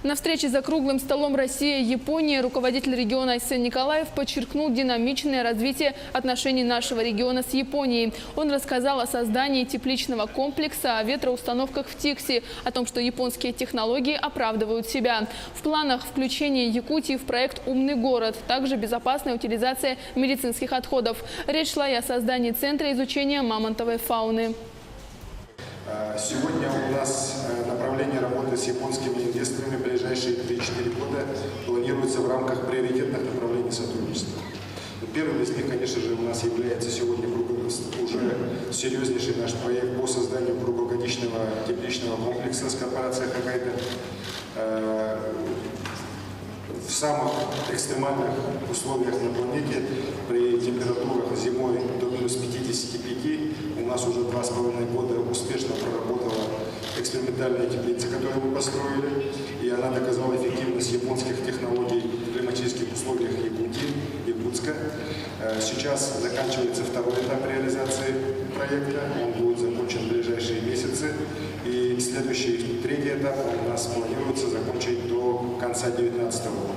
На встрече за круглым столом Россия-Япония руководитель региона Айсен Николаев подчеркнул динамичное развитие отношений нашего региона с Японией. Он рассказал о создании тепличного комплекса, о ветроустановках в Тикси, о том, что японские технологии оправдывают себя. В планах включение Якутии в проект «Умный город», также безопасная утилизация медицинских отходов. Речь шла и о создании центра изучения мамонтовой фауны. Сегодня у нас направление работы с японскими инвесторами в ближайшие 3-4 года планируется в рамках приоритетных направлений сотрудничества. Первым из них, конечно же, у нас является сегодня уже серьезнейший наш проект по созданию круглогодичного тепличного комплекса с корпорацией Хоккайдо. В самых экстремальных условиях на планете, при температурах зимой до минус 55, у нас уже 2,5 года успешно проработала экспериментальная теплица, которую мы построили, и она доказала эффективность японских технологий в климатических условиях Якутска. Сейчас заканчивается второй этап реализации проекта, он будет закончен в ближайшие месяцы, и следующий, третий этап у нас планируется закончить до конца 2019 года.